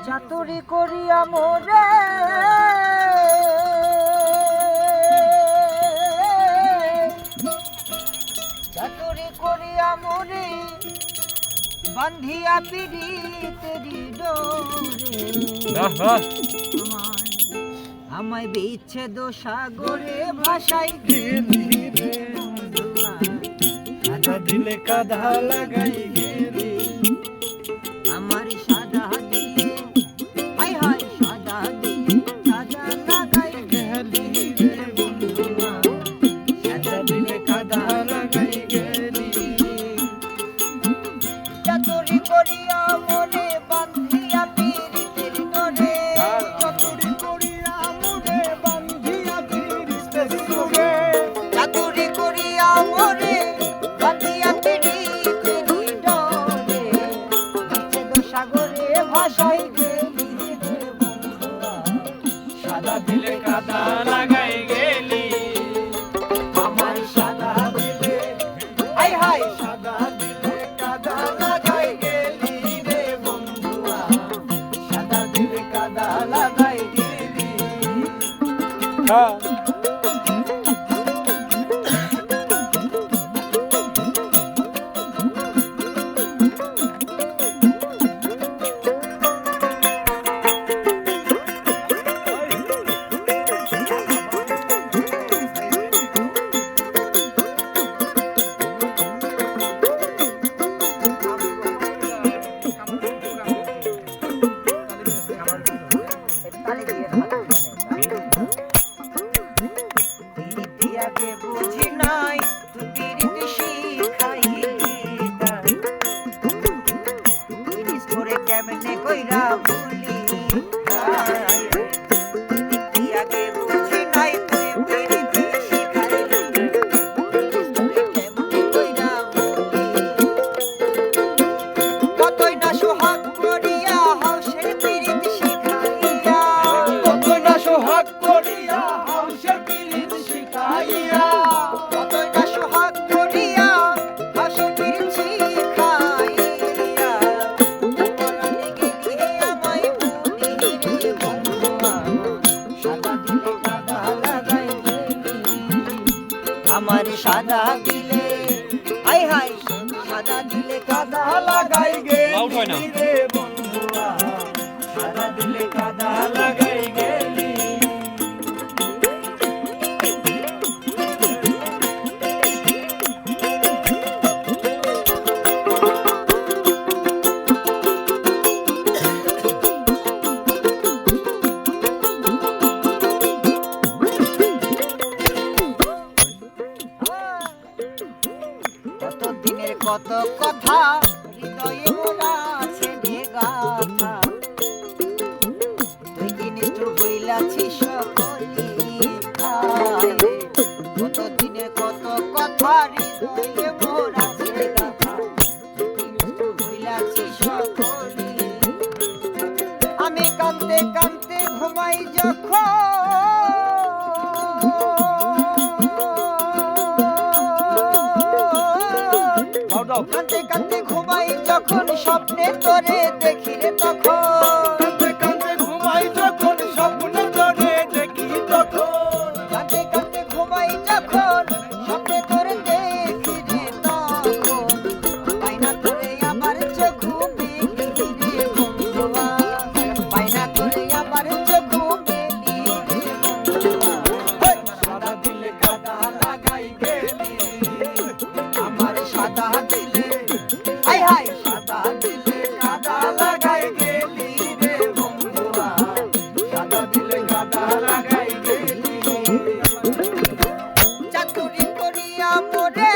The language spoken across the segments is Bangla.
চাতুরি করিয়া মোরে চাতুরি করিয়া মোরে বান্ধিয়া পিড়িতেরি ডোরে আমায় বিচ্ছেদ সাগরে ভাসাই কাদা দিলে কাদা লাগাই গেলি আমার সাদা দিলে হাই হাই সাদা দিলে কাদা লাগাই গেলি রে বন্ধুয়া কাদা দিলে কাদা লাগাই গেলি চাতুরি করিয়া মোরে বান্ধিয়া পিড়িতের ডোরে চাতুরি করিয়া মোরে বান্ধিয়া পিরিতের ডোরে চাতুরি করিয়া মোরে বান্ধিয়া পিড়িতের ডোরে বিচ্ছেদ সাগরে ভাসাই গেলি রে বন্ধুয়া সাদা দিলে কাদা লাগাই গেলি আমার সাদা দিলে হাই হাই সাদা দিলে কাদা লাগাই গেলি রে বন্ধুয়া সাদা দিলে কাদা লাগাই গেলি পিরিতিয়াকে বুঝি নাই তুই পিরিতি শিখাইতা জিনিস করে কেমনে কইরা ভুলি পিরিতিয়াকে বুঝি নাই তুই পিরিতি শিখাইলি জিনিস করে কেমনে কইরা ভুলি কতই না সোহাগ করিয়া হাউসের পিরিতি শিখাইয়া কতই না সোহাগ করিয়া হাউসের পিরিত শিখাইয়া কতই না সোহাগ করিয়া হাউসের পিরিতি শিখাইয়া পরাণে গেলি আমায় ভুলি রে বন্ধুয়া সাদা দিলে কাদা লাগাই গেলি আমার সাদা দিলে হাই হাই সাদা দিলে কাদা লাগাই Out হয় না। গেলি রে বন্ধুয়া সাদা দিলে কাদা লাগাই গেলি কত দিনের কত কথা হৃদয়ে মোরা আছে রে গাথা তুই কি নিষ্ঠুর হইলাছিস সকলি কত দিনের কত কথা হৃদয়ে মোরা আছে গাথা তুই কি নিষ্ঠুর হইলাছিস সকলি আমি কাঁদতে কাঁদতে ঘুমাই যখন কাঁদতে কাঁদতে ঘুমাই যখন স্বপ্নে তোরে দেখি রে তখন কাঁদতে কাঁদতে ঘুমাই যখন স্বপ্নে তোরে দেখি তখন কাঁদতে কাঁদতে ঘুমাই যখন স্বপ্নে তোরে দেখি রে তখন পাইনা তোরে আমার চোখ মেলি রে বন্ধুয়া পাইনা তোরে আমার চোখ মেলি রে বন্ধুয়া সাদা দিলে কাদা লাগাই গেলি আমার সাদা দিলে হাই হাই সাদা দিলে কাদা লাগাই গেলি রে বন্ধুয়া সাদা দিলে কাদা লাগাই গেলি চাতুরি করিয়া মোরে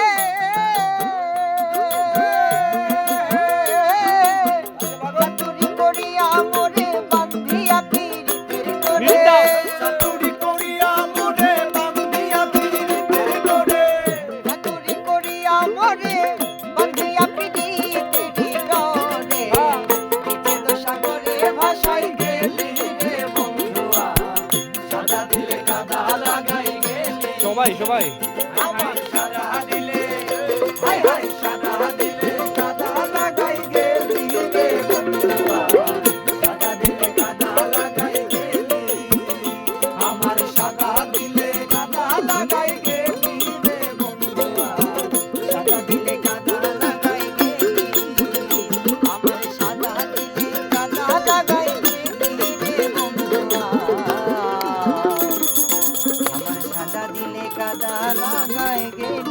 চাতুরি করিয়া মোরে বান্ধিয়া পিরিতের ডোরে চাতুরি করিয়া মোরে বান্ধিয়া পিরিতের ডোরে চাতুরি করিয়া মোরে বান্ধিয়া পিরিতের ডোরে বিচ্ছেদ সাগরে ভাসাই গেলি রে বন্ধুয়া সাদা দিলে কাদা লাগাই গেলি সবাই সবাই আমার সাদা দিলে হাই হাই সাদা দিলে কাদা লাগাই গেলি রে আমার সাদা দিলে কাদা লাগাই গেলি